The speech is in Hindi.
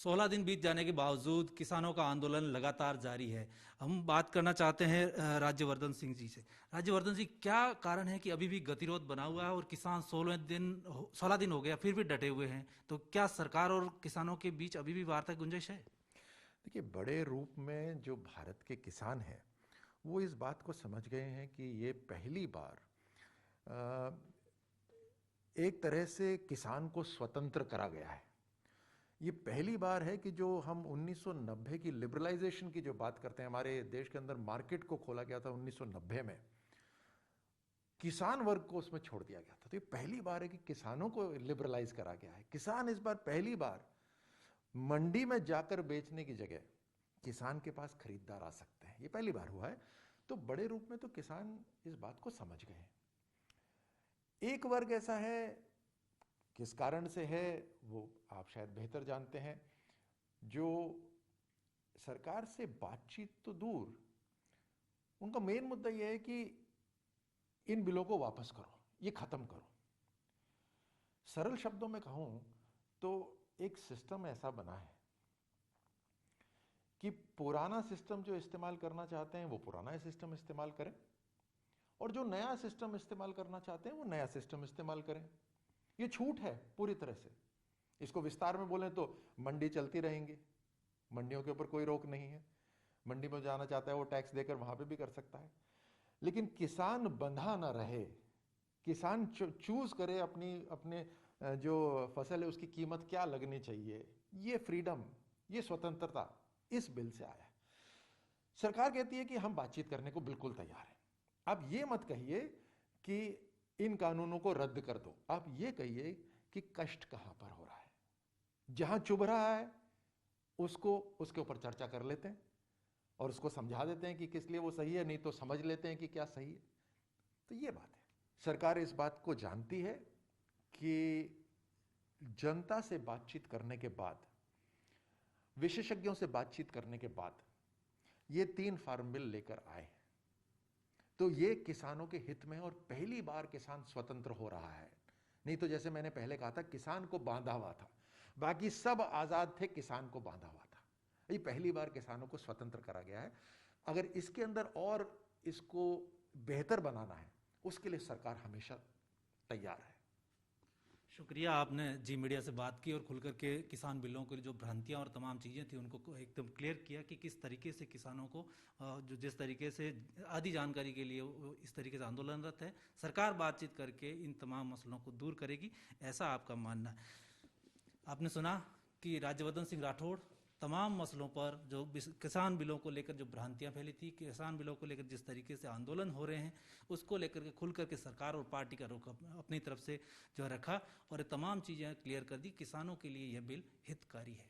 16 दिन बीत जाने के बावजूद किसानों का आंदोलन लगातार जारी है। हम बात करना चाहते हैं राज्यवर्धन सिंह जी से। राज्यवर्धन जी, क्या कारण है कि अभी भी गतिरोध बना हुआ है और किसान 16 दिन हो गया फिर भी डटे हुए हैं? तो क्या सरकार और किसानों के बीच अभी भी वार्ता की गुंजाइश है? देखिए, बड़े रूप में जो भारत के किसान हैं वो इस बात को समझ गए हैं कि ये पहली बार एक तरह से किसान को स्वतंत्र करा गया है। ये पहली बार है कि जो हम 1990 की लिबरलाइजेशन की जो बात करते हैं, हमारे देश के अंदर मार्केट को खोला गया था 1990 में, किसान वर्ग को उसमें छोड़ दिया गया था। तो ये पहली बार है कि किसानों को लिबरलाइज करा गया है। किसान इस बार पहली बार मंडी में जाकर बेचने की जगह किसान के पास खरीदार आ सकते हैं। ये पहली बार हुआ है। तो बड़े रूप में तो किसान इस बात को समझ गए हैं। एक वर्ग ऐसा है, किस कारण से है वो आप शायद बेहतर जानते हैं, जो सरकार से बातचीत तो दूर, उनका मेन मुद्दा यह है कि इन बिलों को वापस करो, ये खत्म करो। सरल शब्दों में कहूं तो एक सिस्टम ऐसा बना है कि पुराना सिस्टम जो इस्तेमाल करना चाहते हैं वो पुराना सिस्टम इस्तेमाल करें, और जो नया सिस्टम इस्तेमाल करना चाहते हैं वो नया सिस्टम इस्तेमाल करें। ये छूट है पूरी तरह से। इसको विस्तार में बोलें तो मंडी चलती रहेंगी, मंडियों के ऊपर कोई रोक नहीं है। मंडी में जाना चाहता है वो टैक्स देकर वहां पे भी कर सकता है, लेकिन किसान बंधा ना रहे, किसान चूज करे अपनी अपने जो फसल है उसकी कीमत क्या लगनी चाहिए। ये फ्रीडम, ये स्वतंत्रता इस बिल से आया है। सरकार कहती है कि हम बातचीत करने को बिल्कुल तैयार हैं। अब ये मत कहिए कि इन कानूनों को रद्द कर दो, आप ये कहिए कि कष्ट कहां पर हो रहा है, जहां चुभ रहा है उसको उसके ऊपर चर्चा कर लेते हैं और उसको समझा देते हैं कि किस लिए वो सही है, नहीं तो समझ लेते हैं कि क्या सही है। तो ये बात है। सरकार इस बात को जानती है कि जनता से बातचीत करने के बाद, विशेषज्ञों से बातचीत करने के बाद ये 3 फार्म बिल लेकर आए, तो ये किसानों के हित में, और पहली बार किसान स्वतंत्र हो रहा है। नहीं तो जैसे मैंने पहले कहा था, किसान को बांधा हुआ था, बाकी सब आजाद थे, किसान को बांधा हुआ था। ये पहली बार किसानों को स्वतंत्र करा गया है। अगर इसके अंदर और इसको बेहतर बनाना है, उसके लिए सरकार हमेशा तैयार है। शुक्रिया, आपने जी मीडिया से बात की और खुल करके किसान बिलों की जो भ्रांतियां और तमाम चीज़ें थी उनको एकदम क्लियर किया कि किस तरीके से किसानों को जो जिस तरीके से आधी जानकारी के लिए वो इस तरीके से आंदोलनरत है। सरकार बातचीत करके इन तमाम मसलों को दूर करेगी, ऐसा आपका मानना है। आपने सुना कि राज्यवर्धन सिंह राठौड़ तमाम मसलों पर जो किसान बिलों को लेकर जो भ्रांतियां फैली थी, किसान बिलों को लेकर जिस तरीके से आंदोलन हो रहे हैं, उसको लेकर के खुल करके सरकार और पार्टी का रुख अपनी तरफ से जो रखा और ये तमाम चीज़ें क्लियर कर दी। किसानों के लिए यह बिल हितकारी है।